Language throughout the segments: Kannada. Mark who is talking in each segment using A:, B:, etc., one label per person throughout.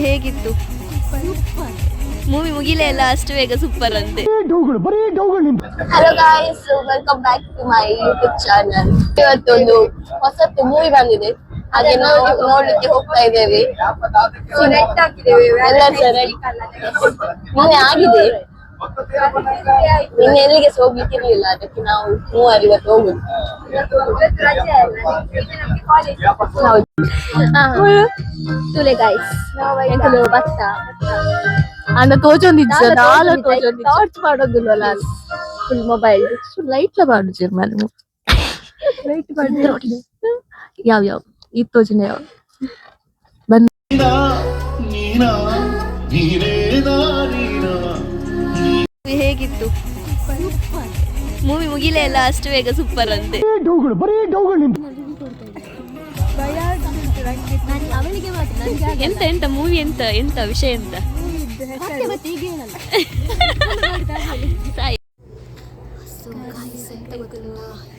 A: ಹೇಗಿತ್ತು ಮೂವಿ ಮುಗಿಲೇ ಇಲ್ಲ ಅಷ್ಟು ಬೇಗ ಸೂಪರ್ ಅಂತೆ.
B: Hello guys, welcome back to my YouTube channel. ಇವತ್ತು ಒಂದು ಹೊಸತ್ತು ಮೂವಿ ಬಂದಿದೆ, ಹಾಗೆ ನಾವು ನೋಡ್ಲಿಕ್ಕೆ ಹೋಗ್ತಾ ಇದ್ದೇವೆ. ಮೊನ್ನೆ ಆಗಿದೆ, ನಿನ್ನೆ ಎಲ್ಲಿಗೆ ಹೋಗ್ಲಿಕ್ಕೆ ಇರ್ಲಿಲ್ಲ, ಅದಕ್ಕೆ ನಾವು ಮೂವರು ಇವತ್ತು ಹೋಗುದು. ತುಲೆ ಗಾಯ್ಸ್ ಭತ್ತ
A: ಅಣ್ಣ ತೋಚೊಂದಿದ್ದ
B: ಟಾರ್ಚ್ ಮಾಡೋದಿಲ್ವಲ್ಲ, ಫುಲ್ ಮೊಬೈಲ್
A: ಲೈಟ್ ಮಾಡು ಜರ್ಮನ್
B: ಲೈಟ್ ಮಾಡಿ
A: ಯಾವ ಈ ತೋಚನೆ ಯಾವ ಹೇಗಿತ್ತು ಮೂವಿ ಮುಗಿಲೇ ಇಲ್ಲ ಅಷ್ಟು ಬೇಗ ಸೂಪರ್ ಅಂತೆ. ಎಂತ ಎಂತ ಮೂವಿ ಎಂತ ಎಂತ ವಿಷಯ ಎಂತ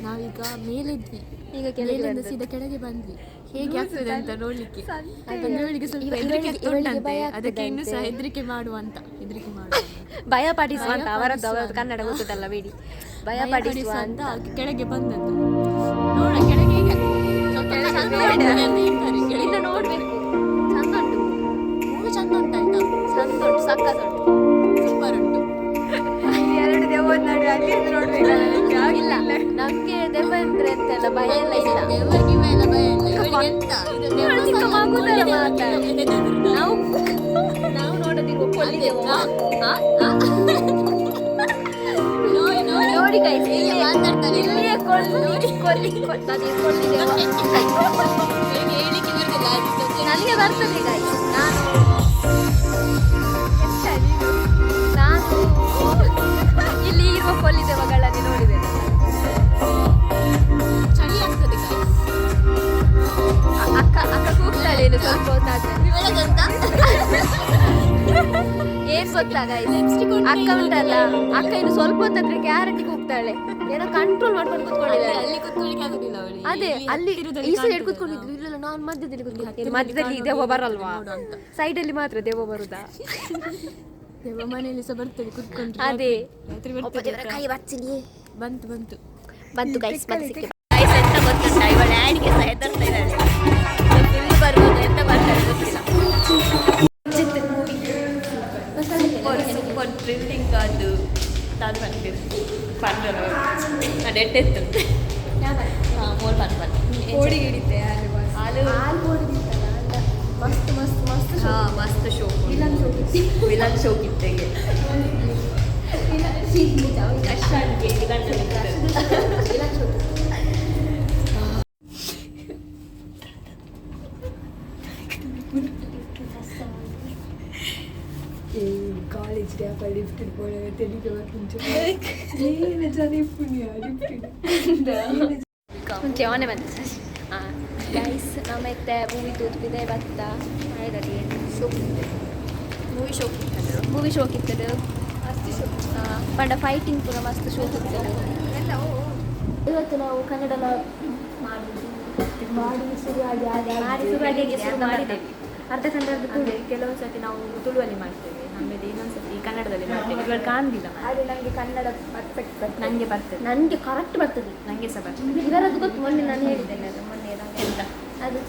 C: ನಾವೀಗ ಮೇಲಿದ್ವಿ, ಈಗ ಕೆಳಗಿಂದ ಸೀದಾ ಕೆಳಗೆ ಬಂದ್ವಿ. ಹೇಗೆ ಆಗ್ತದೆ ಅಂತ ನೋಡ್ಲಿಕ್ಕೆ ಇವಳಿಗೆ ಸ್ವಲ್ಪ ಹೆದರಿಕೆ ಉಂಟಂತೆ, ಅದಕ್ಕೆ ಇನ್ನೂ ಸಹ ಹೆದರಿಕೆ ಮಾಡುವಂತ
A: ಭಯ ಪಡಿಸುವಂತ ಅವರದ್ದು ಕನ್ನಡ ಗೊತ್ತಲ್ಲ ಬೇಡಿ, ಭಯ ಪಡಿಸುವ
C: ಅಂತ ಕೆಳಗೆ ಬಂದದ್ದು. ನೋಡ ಕೆಳಗೆ
A: ಇನ್ನು ನೋಡ್ಬೇಕು, ಚಂದ ಉಂಟು
C: ಮೂರು ಚಂದ ಉಂಟಾಯ್ತಾ,
A: ಚಂದ ಉಂಟು, ಸಕ್ಕತ್ ಉಂಟು,
C: ಸೂಪರ್ ಉಂಟು.
A: ಎರಡು ದೆವ್ವ ಅಲ್ಲಿ ನೋಡ್ಬೇಕಲ್ಲ, ಆಗಿಲ್ಲ ನಮ್ಗೆ ದೆವ್ವ ಅಂದ್ರೆ ಎಂತೆಲ್ಲ ಭಯ ಎಲ್ಲ ಇಲ್ಲ,
C: ದೇವರಿಗೆ ಮೇಲೆ ಭಯ ಇಲ್ಲ. ಇವಳಿಗೆ ಎಂತ
A: ಚಿಕ್ಕ ಮಗುದೆಲ್ಲ ಮಾತಾಡಿ ನಾವು ನೋಡೋದಿರುವ ಕೊಲ್ಲಿ ದೆವ್ವ ನೋಡಿ ಕೈ
C: ಮಾತಾಡ್ತಾರೆ.
A: ಇಲ್ಲಿಯೇ ಕೊಲ್ಲಿ ದೆವ್ವ
C: ಹೇಳಿಕ್ಕೆ ಬರುದಿಲ್ಲ,
A: ನನಗೆ ಬರ್ತದೆ ಗಾಯಿ. ನಾನು ಇಲ್ಲಿ ಇರುವ ಕೊಲ್ಲಿ ದೆವ್ವಗಳಲ್ಲಿ ನೋಡಿದೆ.
C: ಚಳಿ ಆಗ್ತದೆ.
A: ಅಕ್ಕ ಕೂಗ್ತಾಳೆ ಇನ್ನು ಸ್ವಲ್ಪ ಹೊತ್ತಾದ್ಮೇಲೆ. ಏನ್ ಗೊತ್ತಾ ಗಾಯ್ಸ್, ಅಕ್ಕ ಉಂಟಲ್ಲ, ಅಕ್ಕ ಇನ್ನು ಸ್ವಲ್ಪ ಹೊತ್ತಾದ್ರೆ ಗ್ಯಾರಂಟಿ ಕೂಗ್ತಾಳೆ. ಏನೋ ಕಂಟ್ರೋಲ್ ಮಾಡ್ಕೊಂಡು ಕೂತ್ಕೊಂಡಿದ್ದಾರೆ.
C: ಅಲ್ಲಿ ಕೂತ್ಕೊಳ್ಳಿಕ್ಕೆ ಆಗುದಿಲ್ಲ ಅವಳಿಗೆ.
A: ಅದೇ ಅಲ್ಲಿ ಈ ಸೈಡ್ ಕೂತ್ಕೊಂಡಿದ್ರು, ಇಲ್ಲ ನಾನು ಮಧ್ಯದಲ್ಲಿ ಕೂತ್ಕೊಂಡಿದ್ದೆ. ಮಧ್ಯದಲ್ಲಿ ದೆವ್ವ ಬರಲ್ವಾ, ಸೈಡಲ್ಲಿ ಮಾತ್ರ ದೆವ್ವ ಬರುದಾ?
C: ದೆವ್ವ ಮನೆಯಲ್ಲಿ ಸಹ ಬರ್ತದೆ ಕೂತ್ಕೊಂಡ್ರೆ.
A: ಅದೇ
C: ಕೈ ಬಚ್ಚಿಲಿ
A: ಬಂತು ಗೈಸ್, ಮತ್ತೆ ಗೈಸ್ ಎಂತ ಗೊತ್ತುಂಟ, ಇವಳ ಆಡಿಗೆ ಸಹ ಹೆದರ್ತಾ ಇದ್ದಾಳೆ. ಫುಲ್ ಬರ್ಬೋದು, ಎಂತ ಬರ್ತಾರೆ ಗೊತ್ತಿಲ್ಲ. ಸೂಪರ್ ಥ್ರಿಲ್ಲಿಂಗ್ ಅದು ತಾನು ಬಂದಿದೆ ಪಂಡಲ ಅದು ಎಟ್ಟೆತ್ತು ಮೂರು ಪನ್
C: ಓಡಿಗೆ ಹಿಡಿತೆ
A: ಹಾಲು ಮಸ್ತ್ ಶೋ ವಿಲನ್ ಶೋ ಕಿತ್ತೆಗೆ ಕಷ್ಟ
C: காலேஜ் டேப்பா லிஃப்ட் போல தெளிக்க வந்து ஏன ஜானி புண்ணியா லிஃப்ட்
A: ಮುಂಚೆ ಅವನೇ ಬಂದ. ಗೈಸ್ ನಮ್ಮತ್ತೆ ಮೂವಿ ತೋರಿಸಿದೆ ಭತ್ತ ಮಳೆದಲ್ಲಿ ಮೂವಿ ಶೋಕ್ ಇತ್ತದು ಪಂಡ ಫೈಟಿಂಗ್ ಪೂರ ಮಸ್ತ್ ಶೋಕ್ ಇರ್ತದೆ. ಇವತ್ತು ನಾವು ಕನ್ನಡ ಮಾಡಿದ್ದೇವೆ. ಅರ್ಧ ಕನ್ನಡದ ತುಳು, ಕೆಲವು ಸತಿ ನಾವು ತುಳುವಲ್ಲಿ ಮಾಡ್ತೇವೆ, ಆಮೇಲೆ ಇನ್ನೊಂದು ಸತಿ ಕನ್ನಡದಲ್ಲಿ ಮಾಡ್ತೇವೆ. ಇವಾಗ ಕಾಣಲಿಲ್ಲ, ಆದರೆ ನನಗೆ ಕನ್ನಡ ಪರ್ಫೆಕ್ಟ್ ಬರ್ತದೆ. ನನಗೆ ಬರ್ತದೆ, ನನಗೆ ಕರೆಕ್ಟ್ ಬರ್ತದೆ, ನನಗೆ ಸಹ ಬರ್ತದೆ. ಇವರದ್ದು ಗೊತ್ತು, ಮೊನ್ನೆ ನಾನು ಹೇಳಿದ್ದೇನೆ ಅದು ಮೊನ್ನೆ ಎಂತ ಅದು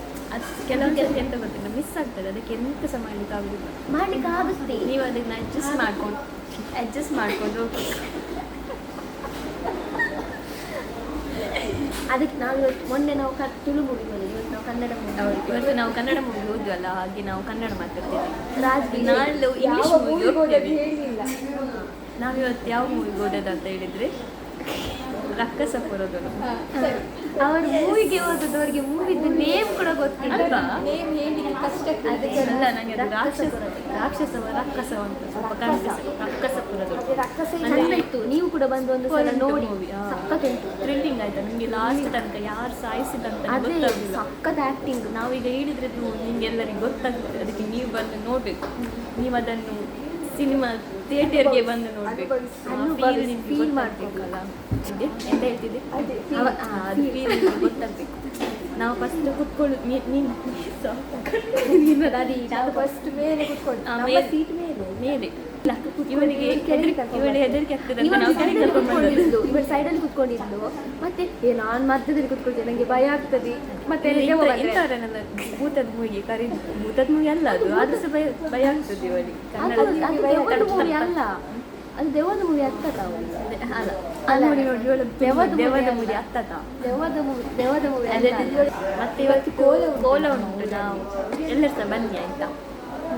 A: ಕೆಲವು ಕೆಲಸ ಎಂತ ಗೊತ್ತಿಲ್ಲ, ಮಿಸ್ ಆಗ್ತದೆ, ಅದಕ್ಕೆ ಎಂತ ಸಹ ಮಾಡ್ಲಿಕ್ಕೆ ಆಗುದಿಲ್ಲ. ಮಾಡ್ಲಿಕ್ಕೆ ಆಗುತ್ತೆ, ನೀವು ಅದನ್ನ ಅಡ್ಜಸ್ಟ್ ಮಾಡ್ಕೊಂಡು ಅದಕ್ಕೆ ನಾವು ಮೊನ್ನೆ ನಾವು ತುಳು ಮೂವಿ ಹೋಗಿದ್ವಿ, ಇವತ್ತು ನಾವು ಕನ್ನಡ ಮೂವಿ, ಇವತ್ತು ನಾವು ಕನ್ನಡ ಮೂವಿ ಹೋದ್ವಲ್ಲ, ಹಾಗೆ ನಾವು ಕನ್ನಡ ಮಾತಾಡ್ತೇವೆ. ನಾಳೆ ಇಂಗ್ಲಿಷ್ ಮೂವಿ ಹೋಗ್ತೇವೆ. ನಾವಿವತ್ತು ಯಾವ ಮೂವಿಗೆ ಹೋದದ್ದು ಅಂತ ಹೇಳಿದ್ರೆ ರಕ್ಕಸಪುರದವರು. ಅವರು ಮೂವಿಗೆ ಹೋದದವರಿಗೆ ಮೂವಿದು ನೇಮ್ ಕೂಡ ಗೊತ್ತಿಲ್ಲ, ಅದಕ್ಕೆಲ್ಲ ನನಗೆ ಅದು ರಾಕ್ಷಸ ಅಂತ ಸ್ವಲ್ಪ ರಕ್ಕಸಪುರದವರು ಚಂದ ಇತ್ತು. ನೀವು ಕೂಡ ಬಂದು ಒಂದು ಸಲ ನೋಡಿ, ಸಖತ್ ಉಂಟು, ಥ್ರಿಲ್ಲಿಂಗ್ ಆಯ್ತಾ ನಿಮಗೆ ಲಾಸ್ಟ್ ತನಕ ಯಾರು ಸಾಯಿಸಿದಂತ ಗೊತ್ತಾಗಲಿಲ್ಲ. ಸಖತ್ ಆಕ್ಟಿಂಗ್. ನಾವೀಗ ಹೇಳಿದ್ರೆ ನಿಮ್ಗೆಲ್ಲರಿಗೂ ಗೊತ್ತಾಗ್ತದೆ, ಅದಕ್ಕೆ ನೀವು ಬಂದು ನೋಡ್ಬೇಕು. ನೀವು ಅದನ್ನು ಸಿನಿಮಾ ಥಿಯೇಟರ್ಗೆ ಬಂದು ನೋಡ್ಬೇಕು, ಫೀಲ್ ಮಾಡ್ಬೇಕಲ್ಲ. ಎಂತ ಹೇಳ್ತಿದ್ದೆ, ಅದು ಫೀಲ್ ಗೊತ್ತಾಗಬೇಕು. ನಾವು ಫಸ್ಟ್ ಕುತ್ಕೊಳ್ಳು
C: ನಾವು ಫಸ್ಟ್ ಮೇಲೆ ಕುತ್ಕೊಂಡು ಸೀಟ್
A: ಮೇಲೆ ಇವಳಿಗೆ ಹೆದರಿಕೆ ಆಗ್ತದೆ ಅಂತ ನಾವು ಕೆಳಗೆ ಕರ್ಕೊಂಡು ಬಂದದ್ದು.
C: ಇವರು ಸೈಡಲ್ಲಿ ಕುತ್ಕೊಂಡಿದ್ದು ಮತ್ತೆ ನಾನು ಮಧ್ಯದಲ್ಲಿ ಕುತ್ಕೊಳ್ತೇನೆ, ನನಗೆ ಭಯ ಆಗ್ತದೆ. ಮತ್ತೆ
A: ಇಂಥವರನ್ನೆಲ್ಲ ಭೂತದ ಮೂವಿಗೆ ಕರೀದು, ಭೂತದ ಮೂವಿ ಅಲ್ಲ ಅದು, ಆದ್ರೂ ಸಹ ಭಯ ಆಗ್ತದೆ ಇವಳಿಗೆ.
C: ಮೂವಿ ಅಲ್ಲ, ಅದು ದೆವ್ವದ ಮೂವಿ ಆಗ್ತದ
A: ಅಲ್ಲ ನೋಡಿ ನೋಡಿ ಇವಳು ದೆವ್ವದ ಮೂವಿ ಆಗ್ತದ.
C: ದೆವ್ವದ ಮೂವಿ
A: ಮತ್ತೆ ಇವತ್ತು ಕೋಲ ಉಂಟು, ನಾವು ಎಲ್ಲರೂ ಸಹ ಬನ್ನಿ ಆಯ್ತಾ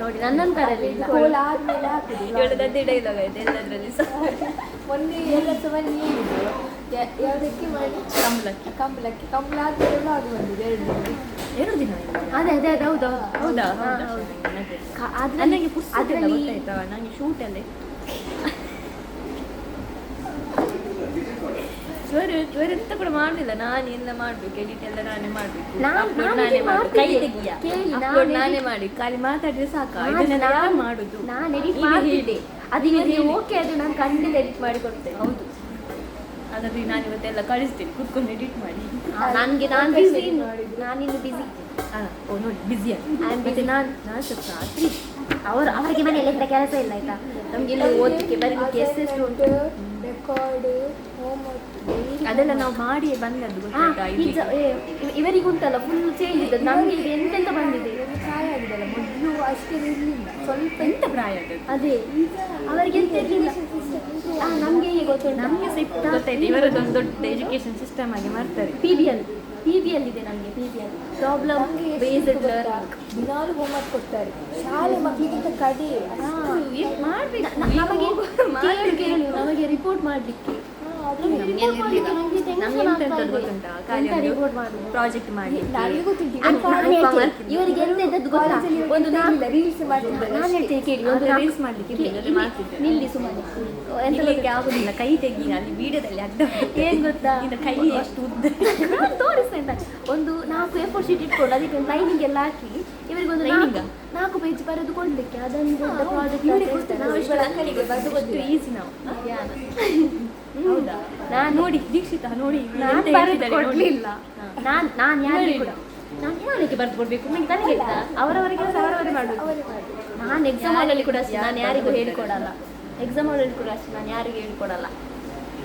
C: ನೋಡಿ. ನನ್ನಂತರಲ್ಲಿ
A: ಕೋಲ ಆದ್ಮೇಲೆ ಆಗ್ತದೆ. ಇವಳು ದದ್ದೆ ಡೈಲಾಗ್ ಆಯ್ತು ಎಲ್ಲದರಲ್ಲಿ ಸಹ.
C: ಮೊನ್ನೆ ಎಲ್ಲ ಸಹ ಬನ್ನಿ ಹೇಳಿದ್ರು, ಯಾವುದಕ್ಕೆ ಮಾಡಿ ಕಂಬಳಕ್ಕೆ ಆದ್ಮೇಲೆ ಅದು ಬಂದಿದೆ
A: 2 ದಿನ
C: ಅದೇ ಹೌದು
A: ಹೌದಾ?
C: ನನಗೆ
A: ಅದರಲ್ಲಿ ಗೊತ್ತಾಯ್ತಾ, ನನಗೆ ಶೂಟ್ ಅಲ್ಲೇ ಇವರು ಎಂತ ಕೂಡ ಮಾಡುದಿಲ್ಲ, ನಾನೆಲ್ಲ ಮಾಡ್ಬೇಕು, ಎಡಿಟ್ ಎಲ್ಲ ನಾನೇ ಮಾಡ್ಬೇಕು, ನಾನೇ ಮಾಡಿ ಖಾಲಿ ಮಾತಾಡಿದ್ರೆ ಸಾಕು. ನಾನು ಮಾಡುದು,
C: ನಾನು ಎಡಿಟ್ ಮಾಡಿದ್ದೆ, ಅದು ಇವರಿಗೆ ಓಕೆ, ಅದು ನಾನು ಖಂಡಿತ ಎಡಿಟ್ ಮಾಡಿ ಕೊಡ್ತೇನೆ.
A: ಹೌದು, ಹಾಗಾದ್ರೆ ನಾನು ಇವತ್ತೆಲ್ಲ ಕಳಿಸ್ತೇನೆ, ಕೂತ್ಕೊಂಡು ಎಡಿಟ್ ಮಾಡಿ.
C: ನಾನು ಬಿಸಿ
A: ನೋಡಿ ಬಿಸಿ ಮತ್ತೆ ನಾನು ಸ್ವಲ್ಪ ರಾತ್ರಿ
C: ಅವರಿಗೆ ಮನೆಯಲ್ಲಿ ಕೆಲಸ ಇಲ್ಲ ಆಯ್ತಾ, ನಮ್ಗೆ ಇಲ್ಲಿ ಓದಲಿಕ್ಕೆ ಬರಲಿಕ್ಕೆ ಎಷ್ಟೆಷ್ಟು ಉಂಟು, ರೆಕಾರ್ಡ್, ಹೋಮ್ವರ್ಕ್
A: ಅದೆಲ್ಲ ನಾವು ಮಾಡಿ ಬಂದದ್ದು ಗೊತ್ತಾಯ್ತಾ.
C: ಇವರಿಗುಂಟಲ್ಲ ಫುಲ್ ಚೇಂಜ್ ಇದ್ದದ್ದು, ನಮಗೆ ಇದು ಎಂತೆಂತ ಬಂದಿದೆ.
A: ಪ್ರಾಯ ಆಗಿದೆಲ್ಲ, ಮೊದಲು ಅಷ್ಟೇ ಇರಲಿಲ್ಲ, ಸ್ವಲ್ಪ ಎಂತ ಪ್ರಾಯ ಆದದ್ದು.
C: ಅದೇ ಅವರಿಗೆ ಎಂತ ಇರಲಿಲ್ಲ, ನಮಗೆ ಈಗ ಗೊತ್ತುಂಟು,
A: ನಮಗೆ ಸಿಕ್ತ ಗೊತ್ತಾಯ್ತು. ಇವರದೊಂದು ದೊಡ್ಡ ಎಜುಕೇಶನ್ ಸಿಸ್ಟಮ್ ಆಗಿ ಮಾಡ್ತಾರೆ.
C: PBL ಇದೆ ನಮಗೆ, PBL ಪ್ರಾಬ್ಲಮ್ ಬೇಸ್ಡ್ ಲರ್ನಿಂಗ್.
A: ದಿನಾಲು ಹೋಮ್ವರ್ಕ್ ಕೊಡ್ತಾರೆ, ಶಾಲೆ ಮಕ್ಕಳಿಗಿಂತ ಕಡೆ
C: ಮಾಡ್ಬೇಕು. ನಮಗೆ ರಿಪೋರ್ಟ್ ಮಾಡಲಿಕ್ಕೆ
A: ಪ್ರಾಜೆಕ್ಟ್ ಮಾಡಿ
C: ಇವರಿಗೆ ಎಂತ ಇದ್ದದ್ದು ಗೊತ್ತಾ, ಒಂದು
A: ರೀಲ್ಸ್ ಮಾಡ್ತಿದ್ದಾರೆ.
C: ನಾನು ಹೇಳ್ತೇನೆ ಕೇಳಿ, ಒಂದು
A: ರೀಲ್ಸ್ ಮಾಡ್ಲಿಕ್ಕೆ
C: ನಿಲ್ಲಿ ಸುಮ್ಮನೆ
A: ಎಂತ ಆಗುದಿಲ್ಲ, ಕೈ ತೆಗಿ ಅಲ್ಲಿ ವಿಡಿಯೋದಲ್ಲಿ ಅಡ್ಡ
C: ಏನ್ ಗೊತ್ತಾ,
A: ಕೈ ಎಷ್ಟು ಉದ್ದ
C: ತೋರಿಸ್ತೇನೆ ಅಂತ. ಒಂದು 4 A4 ಶೀಟ್ ಇಟ್ಕೊಂಡು ಅದಕ್ಕೆ ಒಂದು ಲೈನಿಂಗ್ ಎಲ್ಲ ಹಾಕಿ ಇವರಿಗೊಂದು 4 ಪೇಜ್ ಬರೆದು ಕೊಡ್ಲಿಕ್ಕೆ, ಅದೊಂದು ಪ್ರಾಜೆಕ್ಟ್
A: ಈಸಿ. ನಾವು ಹೌದಾ?
C: ನಾನು ನೋಡಿ
A: ದೀಕ್ಷಿತ ನೋಡಿ,
C: ನಾನು ಕೊಡ್ಲಿಲ್ಲ, ನಾನು ಯಾರಿಗೆ ಕೂಡ ನಾನು ಯಾರಿಗೆ ಬರೆದು ಕೊಡ್ಬೇಕು, ನಿಮ್ಗೆ ನನಗೆ ಅವರವರಿಗೆ ಕೆಲಸ ಅವರವರೇ ಮಾಡಬೇಕು. ನಾನು ಎಕ್ಸಾಮ್ ಹಾಲಲ್ಲಿ ಕೂಡ ಅಷ್ಟೇ, ನಾನು ಯಾರಿಗೂ ಹೇಳಿಕೊಡಲ್ಲ. ಎಕ್ಸಾಮ್ ಹಾಲಲ್ಲಿ ಕೂಡ ಅಷ್ಟೇ, ನಾನು ಯಾರಿಗೂ ಹೇಳಿಕೊಡಲ್ಲ.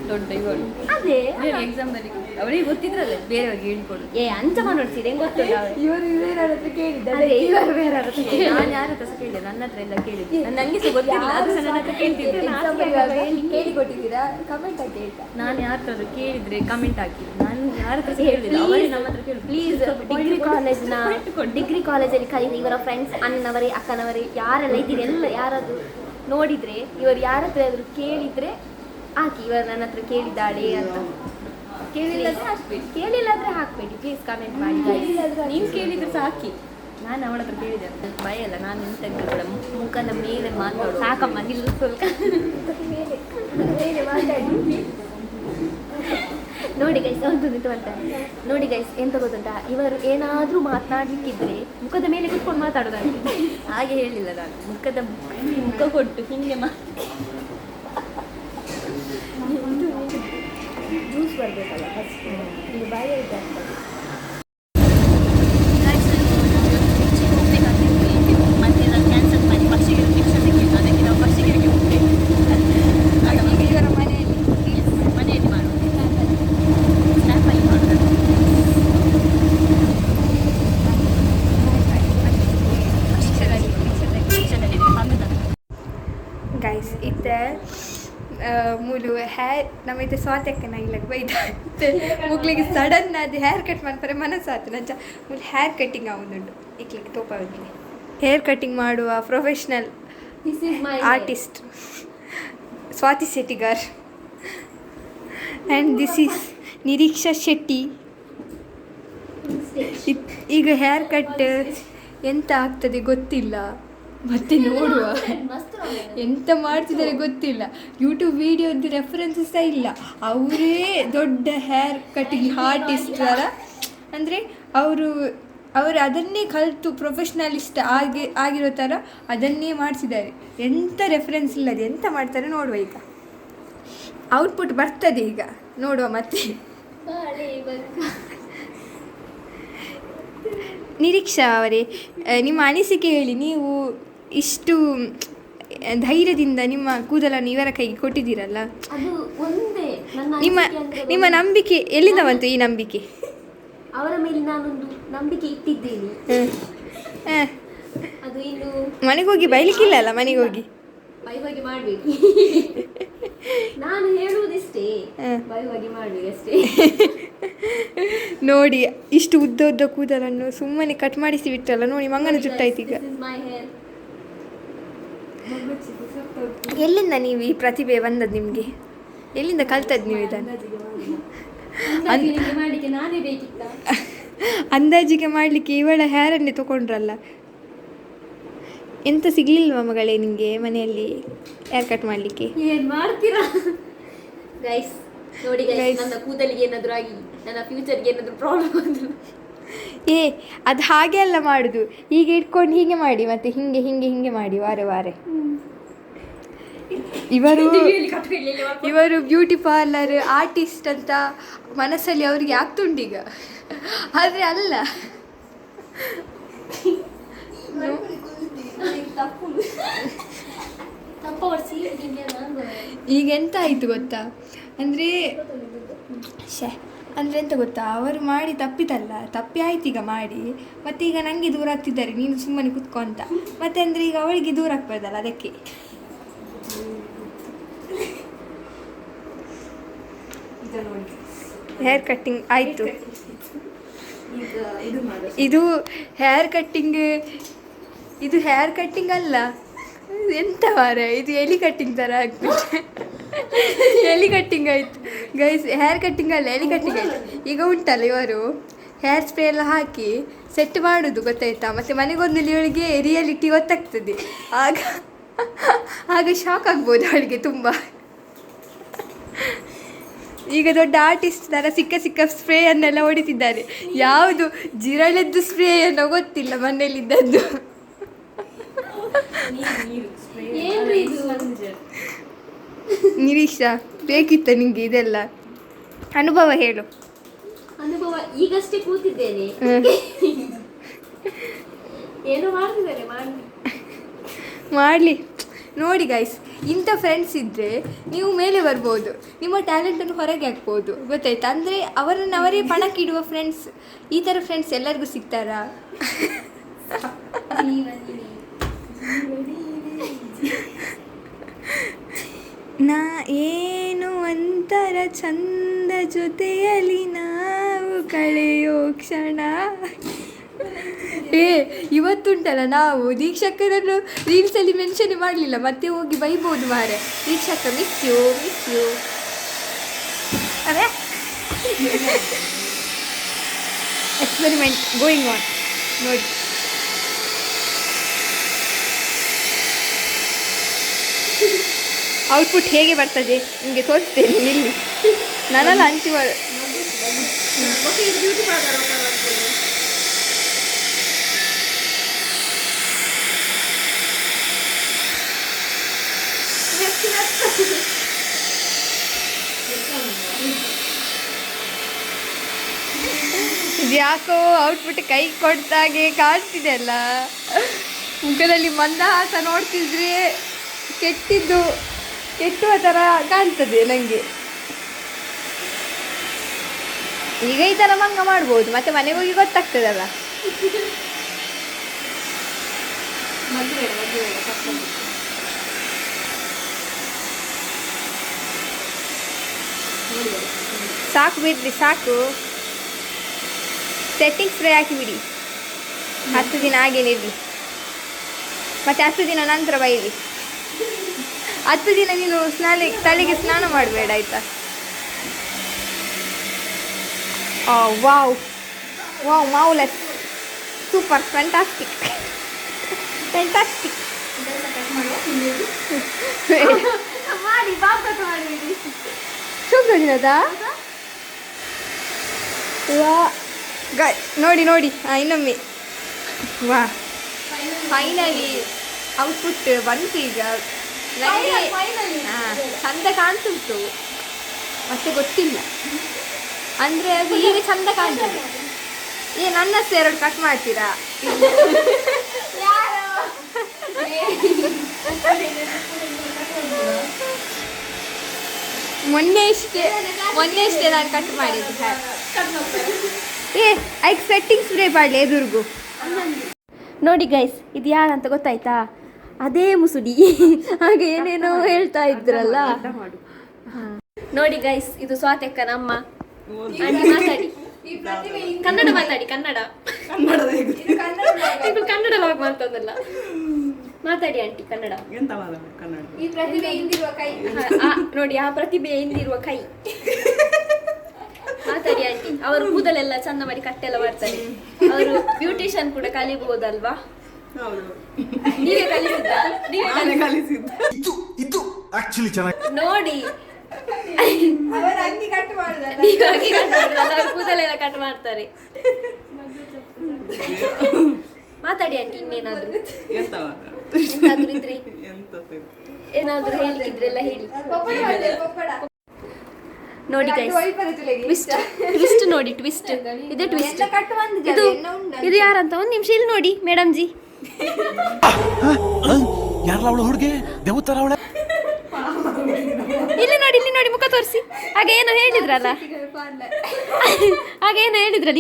A: ದೊಡ್ಡ ಇವಳು
C: ಅದೇ
A: ಎಕ್ಸಾಮ್ದಲ್ಲಿ ಅವಳಿಗೆ ಗೊತ್ತಿದ್ರಲ್ಲ ಬೇರೆಯವ್ರಿಗೆ ಹೇಳ್ಕೊಡು.
C: ಅಂಚ ನೋಡ್ತೀರಿ ಹೆಂಗ್ ಗೊತ್ತಿಲ್ಲ.
A: ಇವರು ಬೇರೆ ಹತ್ರ ಕೇಳಿದ್ದೆ,
C: ಇವರು ಬೇರೆ ಹತ್ರ
A: ನಾನು ಯಾರ ಹತ್ರ ಕೇಳಿದೆ, ನನ್ನ ಹತ್ರ ಎಲ್ಲ ಕೇಳಿದ್ದೆ. ನನಗೆ ಸಹ ಗೊತ್ತಿಲ್ಲ, ಅದು ಸಹ ನನ್ನ ಹತ್ರ ಕೇಳ್ತಿದ್ದೆ.
C: ಕೇಳಿಕೊಟ್ಟಿದ್ದೀರಾ? ಕಮೆಂಟ್ ಹಾಕಿ ಆಯ್ತಾ?
A: ನಾನು ಯಾರ ಹತ್ರ ಕೇಳಿದ್ರೆ ಕಮೆಂಟ್ ಹಾಕಿ. ನಾನು ಯಾರ ಹತ್ರ ಕೇಳಿಲ್ಲ, ಅವರೇ ನಮ್ಮ ಹತ್ರ ಕೇಳಿ.
C: ಪ್ಲೀಸ್ ಡಿಗ್ರಿ ಕಾಲೇಜಲ್ಲಿ ಕರೀರಿ, ಇವರ ಫ್ರೆಂಡ್ಸ್, ಅಣ್ಣನವರೇ ಅಕ್ಕನವರೇ ಯಾರೆಲ್ಲ ಇದ್ದೀರಿ ಎಲ್ಲ ಯಾರಾದ್ರೂ ನೋಡಿದ್ರೆ, ಇವರು ಯಾರ ಹತ್ರ ಆದ್ರೂ ಕೇಳಿದ್ರೆ ಹಾಕಿ, ಇವರು ನನ್ನ ಹತ್ರ ಕೇಳಿದ್ದಾಳೆ ಅಂತ. ಕೇಳಿಲ್ಲಾದ್ರೆ ಹಾಕ್ಬೇಡಿ ಪ್ಲೀಸ್, ಕಮೆಂಟ್ ಮಾಡಿ.
A: ನೀವು ಕೇಳಿದ್ರೆ ಸಹ ಹಾಕಿ. ನಾನು ಅವಳ ಹತ್ರ ಕೇಳಿದೆ, ಭಯ ಅಲ್ಲ, ನಾನು ಎಂತ ಕೂಡ ಮುಖದ ಮೇಲೆ ಮಾತಾಡೋದು.
C: ಸಾಕಮ್ಮ ನಿಲ್ಲು ಸ್ವಲ್ಪ ಮೇಲೆ ಮಾತಾಡಿ. ನೋಡಿ ಗೈಸ್, ನೋಡಿ ಗೈಸ್, ಎಂತ ಗೊತ್ತುಂಟಾ, ಇವರು ಏನಾದರೂ ಮಾತನಾಡ್ಲಿಕ್ಕಿದ್ರೆ ಮುಖದ ಮೇಲೆ ಕುತ್ಕೊಂಡು ಮಾತಾಡೋದಂತೆ.
A: ಹಾಗೆ ಹೇಳಿಲ್ಲ ನಾನು, ಮುಖ ಕೊಟ್ಟು ಹಿಂಗೆ
C: ಜ್ಯೂಸ್ ಬರಬೇಕಲ್ಲ ಫಸ್ಟ್, ಇದು ಬಾಯಿ ಐತೆ ಅಂತ.
A: ಮತ್ತೆ ನಾನು ಕ್ಯಾನ್ಸಲ್ ಮಾಡಿ ಪಕ್ಷಿಗೆ ಭಿಕ್ಷೆ ಸಿಕ್ಕಿತ್ತು, ಅದಕ್ಕೆ ನಾವು ಪಕ್ಷಿಗೆ ಹೋಗ್ತೇವೆ. ಇವರ ಮನೆಯಲ್ಲಿ ಮಾಡೋದು, ಸ್ನ್ಯಾಪಲ್ಲಿ ಮಾಡೋದು.
D: ಗೈಸ್ ಇತ್ತೆ ಮೂಲು ಹೇರ್ ನಮ್ಮೈತೆ ಸ್ವಾತಕ್ಕನ ಇಲ್ಲಕ್ಕೆ ಬೈದ ಮುಗ್ಲಿಗೆ ಸಡನ್ ಅದು ಹೇರ್ ಕಟ್ ಮಾಡ್ತಾರೆ ಮನಸ್ಸಾತು ನಂಚ ಮೂಲು ಹೇರ್ ಕಟ್ಟಿಂಗ್ ಆಗುದುಂಟು ಇಕ್ಲಿಕ್ಕೆ ತೋಪ ಹೋಗ್ಲಿ. ಹೇರ್ ಕಟ್ಟಿಂಗ್ ಮಾಡುವ professional artist Swathi Shettigar and this is Niriksha Shetty. ಈಗ ಹೇರ್ ಕಟ್ ಎಂತ ಆಗ್ತದೆ ಗೊತ್ತಿಲ್ಲ, ಮತ್ತೆ ನೋಡುವ ಎಂತ ಮಾಡ್ತಿದ್ದಾರೆ ಗೊತ್ತಿಲ್ಲ. ಯೂಟ್ಯೂಬ್ ವಿಡಿಯೋದು ರೆಫರೆನ್ಸಸ್ ಸಹ ಇಲ್ಲ. ಅವರೇ ದೊಡ್ಡ ಹೇರ್ ಕಟಿಂಗ್ ಆರ್ಟಿಸ್ಟ್ ಥರ, ಅಂದರೆ ಅವರು ಅದನ್ನೇ ಕಲಿತು ಪ್ರೊಫೆಷ್ನಲಿಸ್ಟ್ ಆಗಿರೋ ಥರ ಅದನ್ನೇ ಮಾಡಿಸಿದ್ದಾರೆ. ಎಂಥ ರೆಫರೆನ್ಸ್ ಇಲ್ಲದೆ ಎಂತ ಮಾಡ್ತಾರೆ ನೋಡುವ. ಈಗ ಔಟ್ಪುಟ್ ಬರ್ತದೆ, ಈಗ ನೋಡುವ ಮತ್ತೆ. ನಿರೀಕ್ಷಾ ಅವರೇ, ನಿಮ್ಮ ಅನಿಸಿಕೆ ಹೇಳಿ. ನೀವು ಇಷ್ಟು ಧೈರ್ಯದಿಂದ ನಿಮ್ಮ ಕೂದಲನ್ನು ಇವರ ಕೈಗೆ ಕೊಟ್ಟಿದ್ದೀರಲ್ಲ,
C: ಅದು ಒಂದೇ
D: ನಿಮ್ಮ ನಂಬಿಕೆ ಎಲ್ಲಿಂದ ಬಂತು? ಈ ನಂಬಿಕೆ
C: ಅವರ ಮೇಲೆ ನಾನೊಂದು ನಂಬಿಕೆ ಇಟ್ಟಿದ್ದೇನೆ. ಅದು ಇನ್ನು
D: ಮನೆಗೆ ಹೋಗಿ ಬೈಲಿಕ್ಕಿಲ್ಲ ಅಲ್ಲ, ಮನೆಗೆ ಹೋಗಿ
C: ಬೈವಾಗಿ ಮಾಡ್ಬೇಕು. ನಾನು ಹೇಳುವುದಿಷ್ಟೇ, ಬೈವಾಗಿ ಮಾಡ್ಬೇಕು ಅಷ್ಟೇ.
D: ನೋಡಿ, ಇಷ್ಟು ಉದ್ದ ಉದ್ದ ಕೂದಲನ್ನು ಸುಮ್ಮನೆ ಕಟ್ ಮಾಡಿಸಿ ಬಿಟ್ಟಲ್ಲ. ನೋಡಿ, ಮಂಗನ ಜುಟ್ಟಾಯ್ತು ಈಗ. ಎಲ್ಲಿಂದ ನೀವು ಈ ಪ್ರತಿಭೆ ಬಂದದ್ದು? ನಿಮಗೆ ಎಲ್ಲಿಂದ ಕಲ್ತದ್ದು ನೀವು ಇದನ್ನು?
C: ಮಾಡಲಿಕ್ಕೆ ನಾನೇ ಬೇಕಿತ್ತ?
D: ಅಂದಾಜಿಗೆ ಮಾಡಲಿಕ್ಕೆ ಇವಳ ಹೇರನ್ನೇ ತಗೊಂಡ್ರಲ್ಲ. ಎಂತ ಸಿಗ್ಲಿಲ್ವಾ ಮಗಳೇ ನಿಮಗೆ ಮನೆಯಲ್ಲಿ ಹೇರ್ ಕಟ್ ಮಾಡಲಿಕ್ಕೆ?
C: ಏನು ಮಾಡ್ತೀರಾ ಗೈಸ್? ನೋಡಿ ಗೈಸ್, ನನ್ನ ಕೂದಲಿಗೆ ಏನಾದರೂ ಆಗಿ ನನ್ನ ಫ್ಯೂಚರ್ಗೆ ಏನಾದರೂ ಪ್ರಾಬ್ಲಮ್ ಆದರೂ
D: ಅದು ಹಾಗೆ ಅಲ್ಲ ಮಾಡೋದು. ಹೀಗೆ ಇಟ್ಕೊಂಡು ಹೀಗೆ ಮಾಡಿ, ಮತ್ತೆ ಹಿಂಗೆ ಹಿಂಗೆ ಹಿಂಗೆ ಮಾಡಿ ವಾರೆ ವಾರೆ. ಇವರು ಬ್ಯೂಟಿ ಪಾರ್ಲರ್ ಆರ್ಟಿಸ್ಟ್ ಅಂತ ಮನಸ್ಸಲ್ಲಿ ಅವ್ರಿಗೆ ಆಗ್ತುಂಟೀಗ, ಆದರೆ ಅಲ್ಲ. ಈಗ ಎಂತ ಆಯಿತು ಗೊತ್ತಾ? ಅಂದರೆ ಎಂತ ಗೊತ್ತಾ, ಅವರು ಮಾಡಿ ತಪ್ಪಿತಲ್ಲ, ತಪ್ಪಿ ಆಯ್ತು ಈಗ ಮಾಡಿ. ಮತ್ತೆ ಈಗ ನನಗೆ ದೂರ ಆಗ್ತಿದ್ದಾರೆ, ನೀನು ಸುಮ್ಮನೆ ಕುತ್ಕೊ ಅಂತ. ಮತ್ತೆ ಅಂದರೆ ಈಗ ಅವಳಿಗೆ ದೂರ ಆಗ್ಬಾರ್ದಲ್ಲ, ಅದಕ್ಕೆ. ಹೇರ್ ಕಟ್ಟಿಂಗ್ ಆಯಿತು. ಇದು ಹೇರ್ ಕಟ್ಟಿಂಗ್ ಅಲ್ಲ, ಎಂತ ವಾರ ಇದು ಎಲಿ ಕಟ್ಟಿಂಗ್ ಥರ ಆಗ್ತದೆ. ಎಲಿ ಕಟ್ಟಿಂಗ್ ಆಯಿತು ಗೈಸ್, ಹೇರ್ ಕಟ್ಟಿಂಗ್ ಅಲ್ಲ, ಎಲಿ ಕಟ್ಟಿಂಗ್ ಆಯಿತು. ಈಗ ಉಂಟಲ್ಲ, ಇವರು ಹೇರ್ ಸ್ಪ್ರೇ ಎಲ್ಲ ಹಾಕಿ ಸೆಟ್ ಮಾಡೋದು ಗೊತ್ತಾಯ್ತಾ? ಮತ್ತು ಮನೆಗೊಂದಲ್ಲಿ ಇವಳಿಗೆ ರಿಯಾಲಿಟಿ ಗೊತ್ತಾಗ್ತದೆ. ಆಗ ಶಾಕ್ ಆಗ್ಬೋದು ಅವಳಿಗೆ ತುಂಬ. ಈಗ ದೊಡ್ಡ ಆರ್ಟಿಸ್ಟ್ ಥರ ಸಿಕ್ಕ ಸ್ಪ್ರೇಯನ್ನೆಲ್ಲ ಹೊಡಿತಿದ್ದಾರೆ. ಯಾವುದು ಜಿರಳೆದ್ದು ಸ್ಪ್ರೇ ಅನ್ನೋ ಗೊತ್ತಿಲ್ಲ ಮನೆಯಲ್ಲಿದ್ದದ್ದು. ನಿರೀಕ್ಷಾ, ಬೇಕಿತ್ತ ನಿಂಗೆ ಇದೆಲ್ಲ ಅನುಭವ? ಹೇಳು.
C: ಅನುಭವ ಈಗಷ್ಟೇ ಕೂತಿದ್ದೇನೆ, ಏನೋ ಮಾಡ್ತಿದ್ದಾರೆ
D: ಮಾಡಲಿ. ನೋಡಿ ಗೈಸ್, ಇಂಥ ಫ್ರೆಂಡ್ಸ್ ಇದ್ದರೆ ನೀವು ಮೇಲೆ ಬರ್ಬೋದು, ನಿಮ್ಮ ಟ್ಯಾಲೆಂಟನ್ನು ಹೊರಗೆ ಹಾಕ್ಬೋದು, ಗೊತ್ತಾಯ್ತಾ? ಅಂದರೆ ಅವರೇ ಪಣಕ್ಕಿಡುವ ಫ್ರೆಂಡ್ಸ್. ಈ ಥರ ಫ್ರೆಂಡ್ಸ್ ಎಲ್ಲರಿಗೂ ಸಿಗ್ತಾರಾ? ನಾ ಏನು ಒಂಥರ ಚಂದ ಜೊತೆಯಲ್ಲಿ ನಾವು ಕಳೆಯೋ ಕ್ಷಣ. ಇವತ್ತುಂಟಲ್ಲ, ನಾವು ದೀಕ್ಷಕರನ್ನು ರೀಲ್ಸಲ್ಲಿ ಮೆನ್ಷನ್ ಮಾಡಲಿಲ್ಲ, ಮತ್ತೆ ಹೋಗಿ ಬೈಬೋದು ಮಾರೆ. ದೀಕ್ಷಕ ಮಿಸ್ ಯು ಅದೇ ಎಕ್ಸ್ಪೆರಿಮೆಂಟ್ ಗೋಯಿಂಗ್ ಆನ್. ನೋಡಿ, ಔಟ್ಪುಟ್ ಹೇಗೆ ಬರ್ತದೆ ನಿಮಗೆ ತೋರಿಸ್ತೇನೆ. ಇಲ್ಲಿ ನನ್ನಲ್ಲ ಹಂಚಿ ಯಾಕೋ ಔಟ್ಪುಟ್ ಕೈ ಕೊಡ್ತಾಗೆ ಕಾಣ್ತಿದೆ ಅಲ್ಲ. ಮುಖದಲ್ಲಿ ಮಂದಹಾಸ ನೋಡ್ತಿದ್ರೆ ಕೆಟ್ಟುವ ಥರ ಕಾಣ್ತದೆ ನನಗೆ. ಈಗ ಈ ಥರ ಮಂಗ ಮಾಡ್ಬೋದು, ಮತ್ತೆ ಮನೆಗೆ ಹೋಗಿ ಗೊತ್ತಾಗ್ತದಲ್ಲ. ಸಾಕು ಬಿಡ್ರಿ, ಸಾಕು. ಸೆಟ್ಟಿಂಗ್ ಸ್ಪ್ರೇ ಹಾಕಿಬಿಡಿ, 10 ದಿನ ಹಾಗೇನೆ ಇರಲಿ. ಮತ್ತು 10 ದಿನ ನಂತರ ಬೈಲಿ. 10 ದಿನ ನೀನು ತಲೆಗೆ ಸ್ನಾನ ಮಾಡಬೇಡ, ಆಯಿತಾ? Wow wow, marvellous, super, fantastic. ಶುಭ್ರದಿನದ ವಾ ನೋಡಿ ಇನ್ನೊಮ್ಮೆ. ವಾ, ಫೈನಲಿ ಔಟ್ಪುಟ್ ಬಂತು. ಈಗ ನನಗೆ ಚಂದ ಕಾಣ್ತುಂಟು, ಮತ್ತೆ ಗೊತ್ತಿಲ್ಲ ಅಂದರೆ ಅದು ಈಗ ಚಂದ ಕಾಣ್ತದೆ. ನನ್ನ ಎರಡು ಕಟ್ ಮಾಡ್ತೀರಾ? ಮೊನ್ನೆ ಅಷ್ಟೇ ನಾನು ಕಟ್ ಮಾಡಿದ್ದು ಐಕ್ ಸೆಟ್ಟಿಂಗ್ ಸ್ಪ್ರೇ ಮಾಡಲಿ ಎದುರಿಗೂ.
C: ನೋಡಿ ಗೈಸ್, ಇದು ಯಾರಂತ ಗೊತ್ತಾಯ್ತಾ? ಅದೇ ಮುಸುಡಿ. ಹಾಗೆ ಏನೇನೋ ಹೇಳ್ತಾ ಇದ್ರಲ್ಲ. ನೋಡಿ ಗೈಸ್, ಇದು ಸ್ವಾತಕ್ಕನ ಅಮ್ಮ. ಆಂಟಿ ಮಾತಾಡಿ, ಕನ್ನಡ ಮಾತಾಡಿ. ಕನ್ನಡ ಲಾಗ್ ಮಾಡ್ತದಲ್ಲ, ಮಾತಾಡಿ ಆಂಟಿ ಕನ್ನಡ.
D: ಈ ಪ್ರತಿಭೆ ಹಿಂದಿರುವ ಕೈ
C: ನೋಡಿ, ಆ ಪ್ರತಿಭೆ ಹಿಂದಿರುವ ಕೈ. ಮಾತಾಡಿ ಆಂಟಿ. ಅವರು ಕೂದಲೆಲ್ಲ ಚಂದ ಮಾಡಿ ಕಟ್ಟೆಲ್ಲ ಮಾಡ್ತಾರೆ. ಅವರು ಬ್ಯೂಟಿಷಿಯನ್ ಕೂಡ ಕಲಿಬಹುದಲ್ವಾ? ನೀವೇ ಕಲಿಸಿದ್ದ? ನೋಡಿ, ಕೂದಲೆಲ್ಲ ಕಟ್ ಮಾಡ್ತಾರೆ. ಮಾತಾಡಿ ಆಂಟಿ. ಇನ್ನೇನಾದ್ರು ಇದ್ರಿ, ಏನಾದ್ರು ಹೇಳಿದ್ರೆಲ್ಲ ಹೇಳಿ. ನೋಡಿ ಗೈಸ್, ಟ್ವಿಸ್ಟ್ ನೋಡಿ, ಟ್ವಿಸ್ಟ್ ಇದೆ. ಟ್ವಿಸ್ಟ್ ಇದು ಯಾರಂತ ಒಂದು ನಿಮಿಷ ಇಲ್ಲಿ ನೋಡಿ ಮೇಡಮ್ ಜಿ. ಇಲ್ಲಿ ನೋಡಿ ಮುಖ ತೋರಿಸಿ. ಹಾಗೆ ಏನೋ ಹೇಳಿದ್ರಲ್ಲ,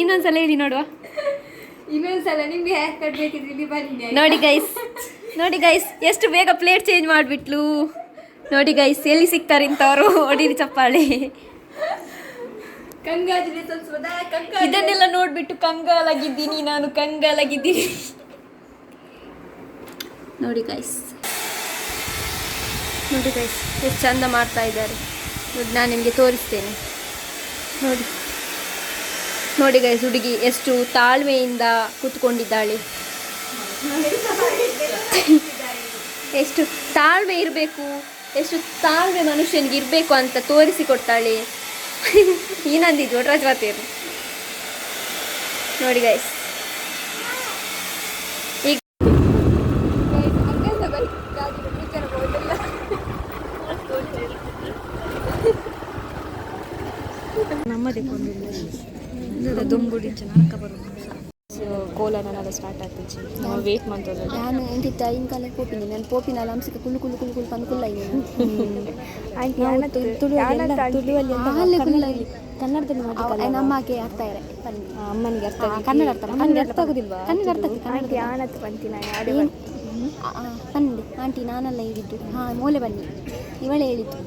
C: ಇನ್ನೊಂದ್ಸಲ ಹೇಳಿ ನೋಡುವ.
D: ಇನ್ನೊಂದ್ಸಲ ನಿಮ್ಗೆ ಹೇರ್ ಕಟ್ ಬೇಕಿದ್ರೆ ಇಲ್ಲಿ ಬನ್ನಿ.
C: ನೋಡಿ ಗೈಸ್ ಎಷ್ಟು ಬೇಗ ಪ್ಲೇಟ್ ಚೇಂಜ್ ಮಾಡಿಬಿಟ್ಲು. ನೋಡಿ ಗೈಸ್, ಎಲ್ಲಿ ಸಿಗ್ತಾರೆ ಇಂಥವ್ರು? ಹೊಡೀರಿ ಚಪ್ಪಾಳೆ. ಇದನ್ನೆಲ್ಲ ನೋಡ್ಬಿಟ್ಟು ಕಂಗಾಲಾಗಿದ್ದೀನಿ ನಾನು, ಕಂಗಾಲಾಗಿದ್ದೀನಿ. ನೋಡಿ ಗೈಸ್ ಎಷ್ಟು ಚಂದ ಮಾಡ್ತಾ ಇದ್ದಾರೆ ನೋಡಿ. ನಾನು ನಿಮಗೆ ತೋರಿಸ್ತೇನೆ. ನೋಡಿ ಗೈಸ್, ಹುಡುಗಿ ಎಷ್ಟು ತಾಳ್ಮೆಯಿಂದ ಕೂತ್ಕೊಂಡಿದ್ದಾಳೆ. ಎಷ್ಟು ತಾಳ್ಮೆ ಇರಬೇಕು, ಎಷ್ಟು ತಾಳ್ಮೆ ಮನುಷ್ಯನಿಗೆ ಇರಬೇಕು ಅಂತ ತೋರಿಸಿಕೊಡ್ತಾಳೆ. ಏನಂದಿದ್ದು ಒಟ್ರಾಜ್ವಾತಿಯರು. ನೋಡಿ ಗೈಸ್, ಈಗ ನಮ್ಮದೇ ದೊಂಬುಡಿ ನರಕ ಬರೋದು ಕೋಲನೆಲ್ಲ ಸ್ಟಾರ್ಟ್ ಆಗ್ತಿತ್ತು. ನಾವು ವೇಟ್ ಮಾಡ್ತದೆ.
A: ನಾನು ಎಂಟಿದ್ದ ಐನ್ ಕಾಲಕ್ಕೆ ಪೋಪಿನಿ. ನಾನು ಪೋಪಿನಲ್ಲಿ ಅಂಸಿಕ ಕುಳ್ಳು ಪಂದ್ಕುಲ್ಲ ಕನ್ನಡದಲ್ಲಿ ಮಾಡಿ ನಮ್ಮಗೆ ಅರ್ಥ ಇರ ಅಮ್ಮನಿಗೆ ಅರ್ಥ ಕನ್ನಡ ಅರ್ಥ ನನಗೆ ಅರ್ಥ ಆಗೋದಿಲ್ವಾ? ಕನ್ನಡ ಅರ್ಥ ಬನ್ನಿ ಆಂಟಿ ನಾನೆಲ್ಲ ಹೇಳಿದ್ದು. ಹಾಂ ಮೂಲೆ ಬನ್ನಿ, ಇವಳೇ ಹೇಳಿದ್ದು.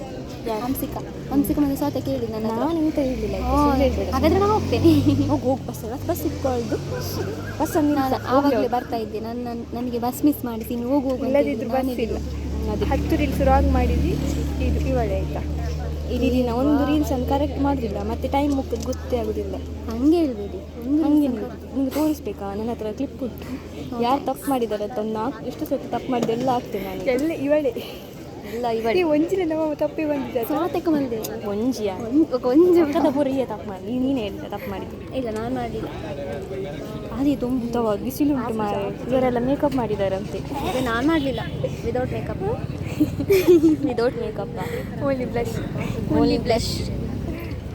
A: ಹಂಸಿಕ ಮಂದಿ ಸ್ವತಃ ಕೇಳಿ ನಾನು ಎಂತ ಹೇಳಿಲ್ಲ. ಹಾಗಾದ್ರೆ ನಾನು ಹೋಗ್ತೇನೆ. ಹೋಗಿ ಬಸ್ ಇಟ್ಕೊಳ್ಳೋದು. ಬಸ್ಸನ್ನು ನಾನು ಆವಾಗಲೇ ಬರ್ತಾ ಇದ್ದೆ. ನನಗೆ ಬಸ್ ಮಿಸ್ ಮಾಡಿಸಿ ನೀವು ಹೋಗು.
D: ಅದು 10 ರೀಲ್ಸ್ ರಾಂಗ್ ಮಾಡಿದ್ವಿ. ಇದು ಇವಳೆ ಆಯ್ತಾ?
A: ಇಲ್ಲಿ ಒಂದು ರೀಲ್ಸನ್ನು ಕರೆಕ್ಟ್ ಮಾಡೋದಿಲ್ಲ, ಮತ್ತೆ ಟೈಮ್ ಮುಗಿದು ಗೊತ್ತೇ ಆಗೋದಿಲ್ಲ. ಹಂಗೆ ಹೇಳ್ಬೇಡಿ.
C: ಹಂಗೆ ನಿಮ್ಗೆ ತೋರಿಸ್ಬೇಕಾ? ನನ್ನ ಹತ್ರ ಕ್ಲಿಪ್ ಉಂಟು. ಯಾರು ತಪ್ಪು ಮಾಡಿದ್ದಾರೆ ಅಂತ ಎಷ್ಟು ಸತಿ ತಪ್ಪು ಮಾಡಿದೆ ಎಲ್ಲ ಆಗ್ತೇನೆ ನಾನು.
D: ಎಲ್ಲ ಇವಳೆ ಒಂಜಿನ ನಮ್ಮ ತಪ್ಪಿ ಬಂದಿದ್ದೆ.
C: ಸಾತಕ್ಕೆ ಬಂದೆ ಒಂಜಿಯ ಕದ ಪುರಿಯ ತಪ್ಪು ಮಾಡಿ ನೀನೇ ಹೇಳಿದ್ದೆ ತಪ್ಪು ಮಾಡಿದ್ದೆ.
A: ಇಲ್ಲ ನಾನು ಮಾಡಿಲ್ಲ.
C: ಅದೇ ತುಂಬ ಬಿಸಿಲು ಉಂಟು ಮಾರೆ. ಇವರೆಲ್ಲ ಮೇಕಪ್ ಮಾಡಿದಾರಂತೆ.
A: ನಾನು ಮಾಡಲಿಲ್ಲ. Without makeup only blush.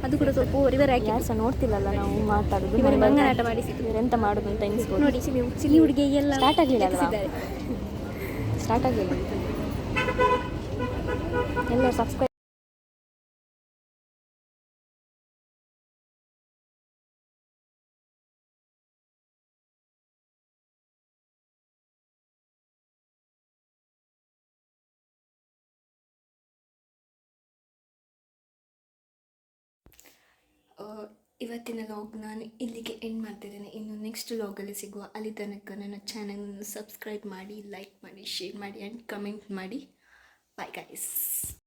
A: ಅದು ಕೂಡ ಸ್ವಲ್ಪ ರಿವರ್ ಆಗಿ
C: ಯಾರು ಸಹ ನೋಡ್ತಿಲ್ಲಲ್ಲ ನಾವು ಮಾತಾಡೋದು.
A: ಇವರೇ ಮಂಗನಾಟ ಮಾಡಿಸಿದ್ರು.
C: ಇವರೆಂತ ಮಾಡೋದು ಅಂತ ಎನಿಸ್ಬೋದು.
A: ನೋಡಿ ಚಿಲಿ ಹುಡುಗಿಗೆಲ್ಲ
C: ಸ್ಟಾರ್ಟ್ ಆಗಲಿಲ್ಲ ಎಲ್ಲ ಸಬ್ಸ್ಕ್ರೈಬ್.
D: ಇವತ್ತಿನ ಲಾಗ್ ನಾನು ಇಲ್ಲಿಗೆ ಎಂಡ್ ಮಾಡ್ತಿದ್ದೇನೆ. ಇನ್ನು ನೆಕ್ಸ್ಟ್ ಲಾಗಲ್ಲಿ ಸಿಗುವ. ಅಲ್ಲಿ ತನಕ ನನ್ನ ಚಾನಲನ್ನು ಸಬ್ಸ್ಕ್ರೈಬ್ ಮಾಡಿ, ಲೈಕ್ ಮಾಡಿ, ಶೇರ್ ಮಾಡಿ ಆ್ಯಂಡ್ ಕಮೆಂಟ್ ಮಾಡಿ. Bye guys.